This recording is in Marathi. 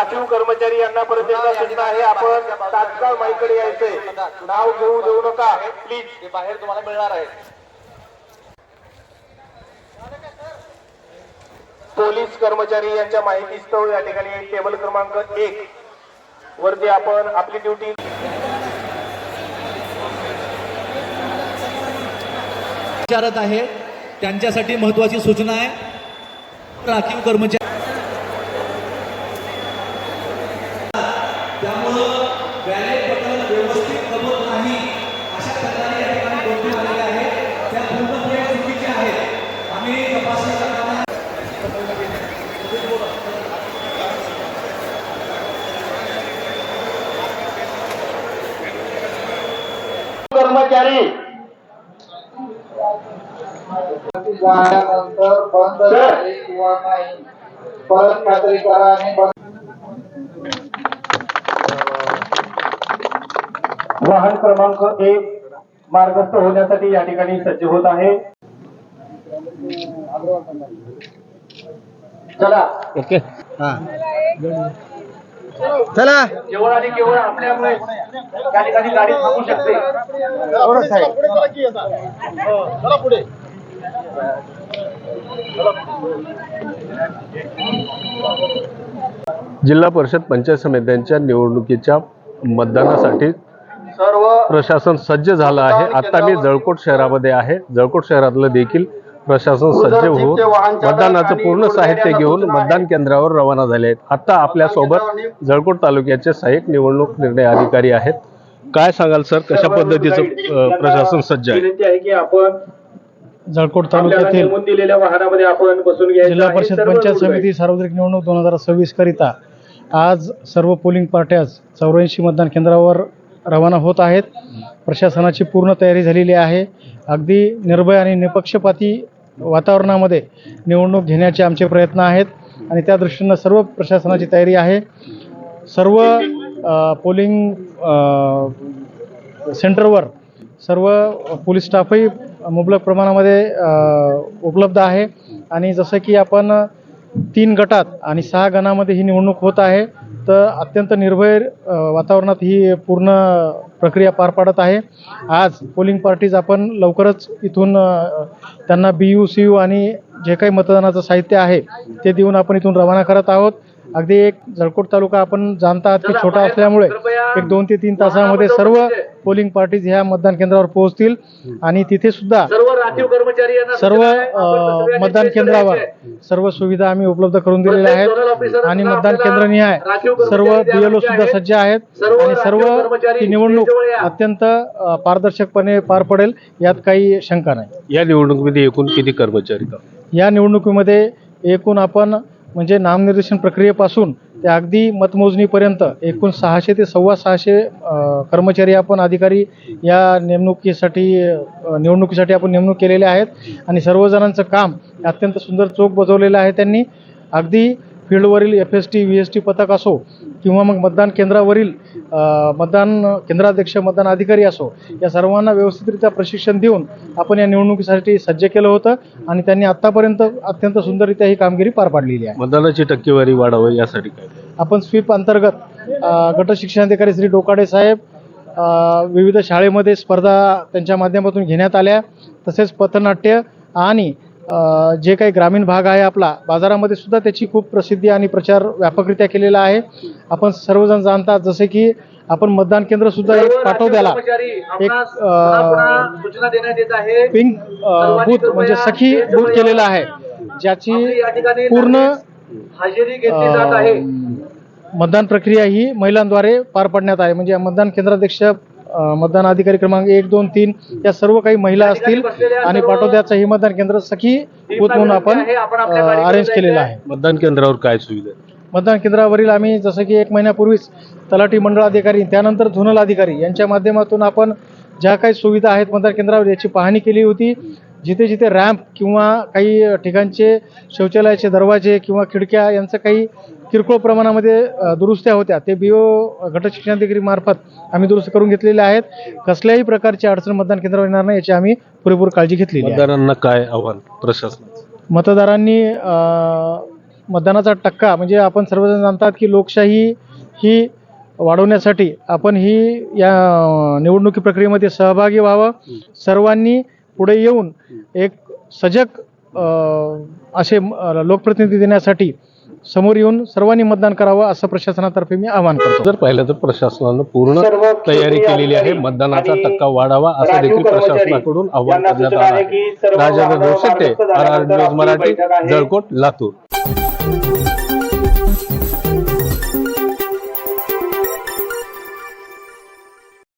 राखीव कर्मचारी यांना परत एकदा सूचना आहे, आपण तात्काळ माईकडे यायचंय, नाव घेऊ देऊ नका प्लीज, बाहेर तुम्हाला मिळणार आहे। पोलीस कर्मचारी यांच्या माहितीस्तव या ठिकाणी टेबल क्रमांक 1 वरती आपण आपली ड्युटी विचारत आहे, त्यांच्यासाठी महत्त्वाची सूचना आहे। राखीव कर्मचारी त्यामुळे बॅलेट बटन व्यवस्थित दबत नाही अशा प्रकारे या ठिकाणी गोष्टी आलेल्या आहेत, त्या पूर्णपणे चुकीच्या आहेत। आम्ही तपासणी करणार कर्मचारी जाण्यानंतर बंद झाले किंवा नाही परत खात्री करा आणि वाहन क्रमांक 1 मार्गस्थ होण्यासाठी या ठिकाणी सज्ज होत आहे। चला ओके चला केवळ आणि केवळ आपल्यामुळे त्या ठिकाणी गाडी थांबू शकते। जिल्हा परिषद पंचायत समित्यांच्या निवडणुकीच्या मतदानासाठी सर्व प्रशासन सज्ज झालं आहे। आता मी जळकोट शहरामध्ये आहे। जळकोट शहरातलं देखील प्रशासन सज्ज होऊन मतदानाचं पूर्ण साहित्य घेऊन मतदान केंद्रावर रवाना झाले आहेत। आता आपल्या सोबत जळकोट तालुक्याचे सहाय्यक निवडणूक निर्णय अधिकारी आहेत। काय सांगाल सर, कशा पद्धतीचं प्रशासन सज्ज आहे? विनंती आहे की आपण जळकोट तालुक्यातील दिलेल्या वाहनामध्ये आपण बसून घ्यायचं जिल्हा आहे। परिषद सर्व पंचायत रुग्ण समिती सार्वत्रिक निवडणूक 2026 करिता आज सर्व पोलिंग पार्ट्या 84 मतदान केंद्रावर रवाना होत आहेत। प्रशासनाची पूर्ण तयारी झालेली आहे। अगदी निर्भय आणि निपक्षपाती वातावरणामध्ये निवडणूक घेण्याचे आमचे प्रयत्न आहेत आणि त्या दृष्टीनं सर्व प्रशासनाची तयारी आहे। सर्व पोलिंग सेंटरवर सर्व पोलीस स्टाफही मुबलक प्रमाणामध्ये उपलब्ध आहे आणि जसं की आपण 3 गटात आणि 6 गणामध्ये ही निवडणूक होत आहे, तर अत्यंत निर्भय वातावरणात ही पूर्ण प्रक्रिया पार पाडत आहे। आज पोलिंग पार्टीज आपण लवकरच इथून त्यांना BU CU आणि जे काही मतदानाचं साहित्य आहे ते देऊन आपण इथून रवाना करत आहोत। अगदी एक जळकोट तालुका आपण जाणता आहात की छोटा असल्यामुळे एक 2 ते 3 तासामध्ये सर्व पोलिंग पार्टीज ह्या मतदान केंद्रावर पोहोचतील आणि तिथे सुद्धा सर्व राखीव कर्मचारी यांना सर्व मतदान केंद्रावर सर्व सुविधा आम्ही उपलब्ध करून दिलेल्या आहेत आणि मतदान केंद्रनिहाय सर्व BLO सुद्धा सज्ज आहेत आणि सर्व ही निवडणूक अत्यंत पारदर्शकपणे पार पडेल यात काही शंका नाही। या निवडणुकीमध्ये एकूण किती कर्मचारी? या निवडणुकीमध्ये एकूण आपण म्हणजे नामनिर्देशन प्रक्रियेपासून ते अगदी मतमोजणीपर्यंत एकूण 600 ते 650 कर्मचारी आपण अधिकारी या निवडणुकीसाठी आपण नेमणूक केलेले आहेत आणि सर्वजणांचं काम अत्यंत सुंदर चोख बजावलेलं आहे। त्यांनी अगदी फील्डवरील FST VST पथक असो किंवा मग मतदान केंद्रावरील मतदान केंद्राध्यक्ष मतदान अधिकारी असो, या सर्वांना व्यवस्थितरित्या प्रशिक्षण देऊन आपण या निवडणुकीसाठी सज्ज केलं होतं आणि त्यांनी आत्तापर्यंत अत्यंत सुंदररित्या ही कामगिरी पार पाडलेली आहे। मतदानाची टक्केवारी वाढावी यासाठी काय आपण स्वीप अंतर्गत गट शिक्षणाधिकारी श्री डोकाडे साहेब विविध शाळेमध्ये स्पर्धा त्यांच्या माध्यमातून घेण्यात आल्या, तसेच पथनाट्य आणि जे काही ग्रामीण भाग आहे आपला बाजारामध्ये सुद्धा त्याची खूप प्रसिद्धी आणि प्रचार व्यापकरित्या केलेला आहे। आपण सर्वजण जाणतात जसे की आपण मतदान केंद्र सुद्धा एक पाटोद्याला एक सूचना देण्यात येत आहे। पिंक बूथ म्हणजे सखी बूथ केलेला आहे, ज्याची पूर्ण हजेरी घेतली जात आहे। मतदान प्रक्रिया ही महिलांद्वारे पार पाडण्यात आहे। म्हणजे मतदान केंद्राध्यक्ष मतदान अधिकारी क्रमांक 1, 2, 3 या सर्व काही महिला असतील आणि पाटोद्याचं ही मतदान केंद्र सखी बूथ म्हणून आपण अरेंज केलेलं आहे। मतदान केंद्रावर काय सुविधा? मतदान केंद्रावरील आम्ही जसं की 1 महिन्यापूर्वीच तलाठी मंडळ अधिकारी त्यानंतर झोनल अधिकारी यांच्या माध्यमातून आपण ज्या काही सुविधा आहेत मतदान केंद्रावर याची पाहणी केली होती। जिथे जिथे रॅम्प किंवा काही ठिकाणचे शौचालयाचे दरवाजे किंवा खिडक्या यांचं काही किरकोळ प्रमाणामध्ये दुरुस्त्या होत्या, ते BO गट शिक्षणाधिकारी मार्फत आम्ही दुरुस्त करून घेतलेल्या आहेत। कसल्याही प्रकारची अडचण मतदान केंद्रावर येणार नाही याची आम्ही पुरेपूर काळजी घेतलेली आहे। मतदारांना काय आव्हान प्रशासन? मतदारांनी मतदानाचा टक्का म्हणजे आपण सर्वजण जाणतात की लोकशाही ही वाढवण्यासाठी आपण ही या निवडणुकी प्रक्रियेमध्ये सहभागी व्हावं. सर्वांनी पुढे येऊन एक सजग असे लोकप्रतिनिधी देण्यासाठी समोर येऊन सर्वांनी मतदान करावं असं प्रशासनातर्फे मी आवाहन करतो. जर पाहिलं तर प्रशासनानं पूर्ण सर्व तयारी केलेली आहे. मतदानाचा आणि टक्का वाढावा असं राखीव देखील कर्मचारी प्रशासनाकडून आवाहन यांना करण्यात सूचना आलं आहे आहे. की सर्व राजेंद्र वाहनं जोरशेट्टे, मार्गस्थ RR झाल्यानंतर न्यूज आपली मराठी, बैठक आहे. जळकोट, लातूर.